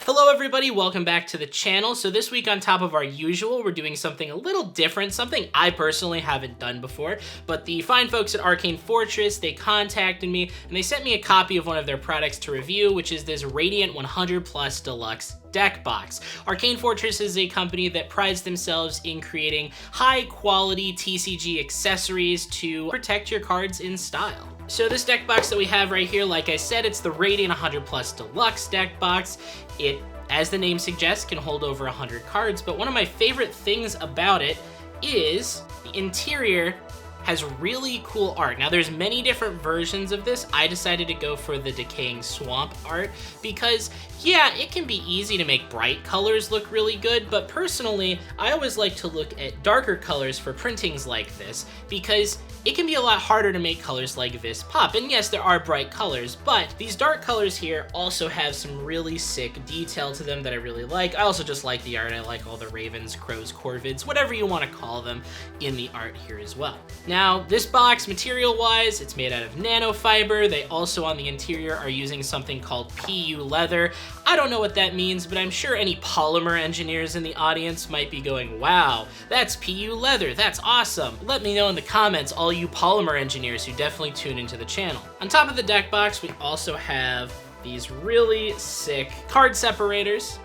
Hello everybody, welcome back to the channel. So this week on top of our usual, we're doing something a little different, something I personally haven't done before, but the fine folks at Arcane Fortress, they contacted me and they sent me a copy of one of their products to review, which is this Radiant 100 Plus Deluxe deck box. Arcane Fortress is a company that prides themselves in creating high quality TCG accessories to protect your cards in style. So this deck box that we have right here, like I said, it's the Radiant 100 Plus Deluxe deck box. It, as the name suggests, can hold over 100 cards, but one of my favorite things about it is the interior has really cool art. Now there's many different versions of this. I decided to go for the Decaying Swamp art because yeah, it can be easy to make bright colors look really good, but personally, I always like to look at darker colors for printings like this because it can be a lot harder to make colors like this pop. And yes, there are bright colors, but these dark colors here also have some really sick detail to them that I really like. I also just like the art. I like all the ravens, crows, corvids, whatever you want to call them in the art here as well. Now, this box, material-wise, it's made out of nanofiber. They also, on the interior, are using something called PU leather. I don't know what that means, but I'm sure any polymer engineers in the audience might be going, wow, that's PU leather, that's awesome. Let me know in the comments, all you polymer engineers who definitely tune into the channel. On top of the deck box, we also have these really sick card separators.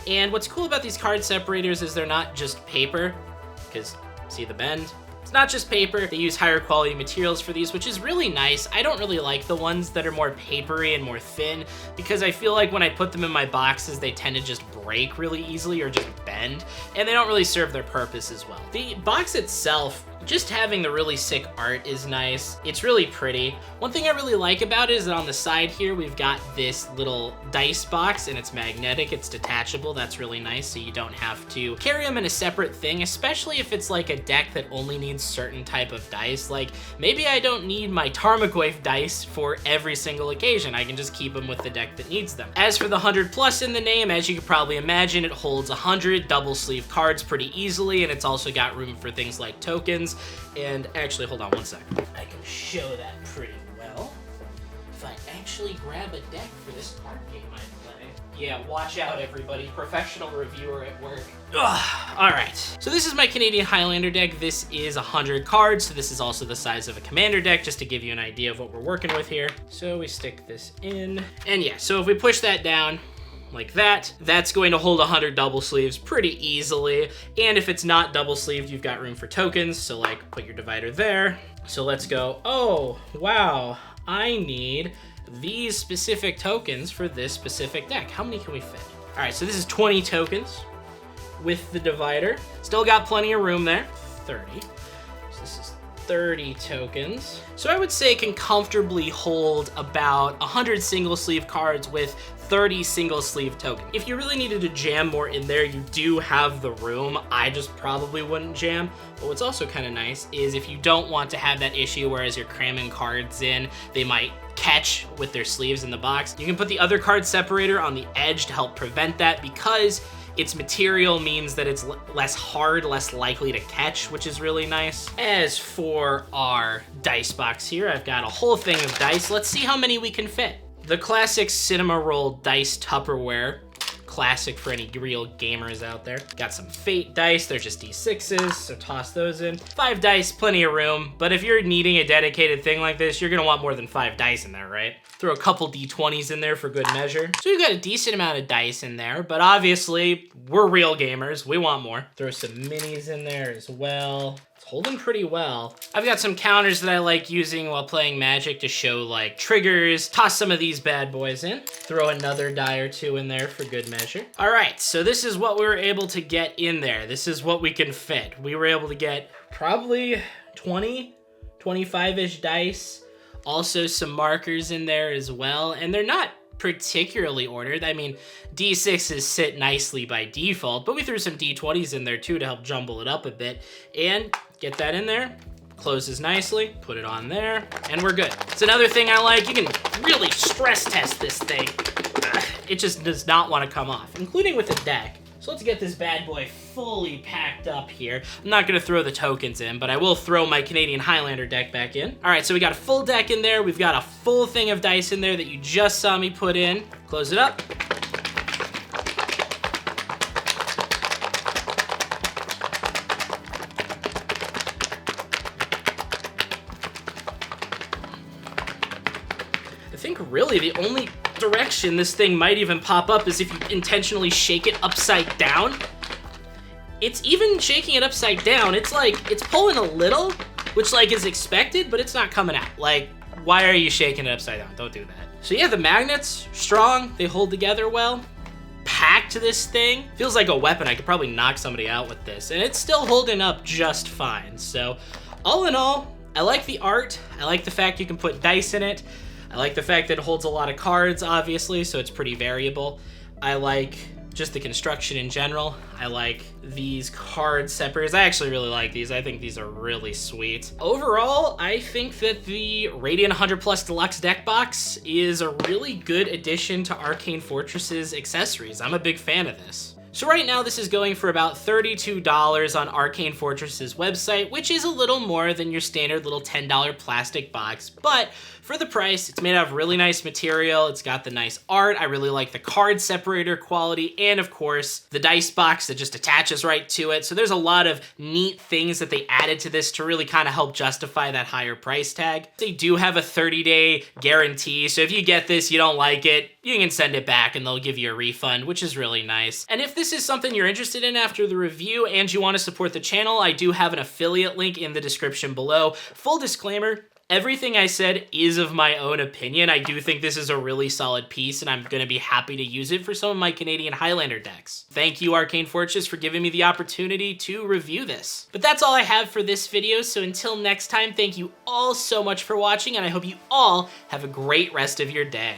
And what's cool about these card separators is they're not just paper, because see the bend? It's not just paper. They use higher quality materials for these, which is really nice. I don't really like the ones that are more papery and more thin because I feel like when I put them in my boxes, they tend to just break really easily or just bend, and they don't really serve their purpose as well. The box itself, just having the really sick art is nice. It's really pretty. One thing I really like about it is that on the side here, we've got this little dice box and it's magnetic, it's detachable. That's really nice, so you don't have to carry them in a separate thing, especially if it's like a deck that only needs certain type of dice. Like maybe I don't need my Tarmogoyf dice for every single occasion. I can just keep them with the deck that needs them. As for the 100 plus in the name, as you can probably imagine, it holds 100 double sleeve cards pretty easily, and it's also got room for things like tokens. And actually, hold on one second. I can show that pretty well if I actually grab a deck for this card game I play. Yeah, watch out everybody, professional reviewer at work. Ugh. All right, so this is my Canadian Highlander deck. This is 100 cards, so this is also the size of a commander deck, just to give you an idea of what we're working with here. So we stick this in, and yeah, so if we push that down, like that, that's going to hold 100 double sleeves pretty easily. And if it's not double sleeved, you've got room for tokens. So like put your divider there. So let's go, oh, wow, I need these specific tokens for this specific deck. How many can we fit? All right, so this is 20 tokens with the divider. Still got plenty of room there, 30. So this is 30 tokens. So I would say it can comfortably hold about 100 single sleeve cards with 30 single sleeve tokens. If you really needed to jam more in there, you do have the room. I just probably wouldn't jam. But what's also kind of nice is if you don't want to have that issue where as you're cramming cards in, they might catch with their sleeves in the box, you can put the other card separator on the edge to help prevent that because its material means that it's less hard, less likely to catch, which is really nice. As for our dice box here, I've got a whole thing of dice. Let's see how many we can fit. The classic cinema roll dice Tupperware. Classic for any real gamers out there. Got some Fate dice, they're just D6s, so toss those in. 5 dice, plenty of room, but if you're needing a dedicated thing like this, you're gonna want more than 5 dice in there, right? Throw a couple D20s in there for good measure. So we've got a decent amount of dice in there, but obviously, we're real gamers, we want more. Throw some minis in there as well. It's holding pretty well. I've got some counters that I like using while playing Magic to show like triggers. Toss some of these bad boys in. Throw another die or two in there for good measure. All right, so this is what we were able to get in there. This is what we can fit. We were able to get probably 20, 25-ish dice. Also some markers in there as well, and they're not particularly ordered. I mean, D6s sit nicely by default, but we threw some D20s in there too to help jumble it up a bit. And get that in there, closes nicely, put it on there, and we're good. It's another thing I like. You can really stress test this thing. It just does not want to come off, including with the deck. So let's get this bad boy fully packed up here. I'm not gonna throw the tokens in, but I will throw my Canadian Highlander deck back in. All right, so we got a full deck in there. We've got a full thing of dice in there that you just saw me put in. Close it up. really the only direction this thing might even pop up is if you intentionally shake it upside down. It's even shaking it upside down. It's like, it's pulling a little, which like is expected, but it's not coming out. Like, why are you shaking it upside down? Don't do that. So yeah, the magnets, strong, they hold together well. Packed this thing, feels like a weapon. I could probably knock somebody out with this, and it's still holding up just fine. So all in all, I like the art. I like the fact you can put dice in it. I like the fact that it holds a lot of cards, obviously, so it's pretty variable. I like just the construction in general. I like these card separators. I actually really like these. I think these are really sweet. Overall, I think that the Radiant 100 Plus Deluxe deck box is a really good addition to Arcane Fortress's accessories. I'm a big fan of this. So right now this is going for about $32 on Arcane Fortress's website, which is a little more than your standard little $10 plastic box, but for the price, it's made out of really nice material. It's got the nice art. I really like the card separator quality, and of course, the dice box that just attaches right to it. So there's a lot of neat things that they added to this to really kind of help justify that higher price tag. They do have a 30-day guarantee, so if you get this, you don't like it, you can send it back and they'll give you a refund, which is really nice. And if this is something you're interested in after the review and you want to support the channel, I do have an affiliate link in the description below. Full disclaimer, everything I said is of my own opinion. I do think this is a really solid piece, and I'm going to be happy to use it for some of my Canadian Highlander decks. Thank you, Arcane Fortress, for giving me the opportunity to review this. But that's all I have for this video, so until next time, thank you all so much for watching, and I hope you all have a great rest of your day.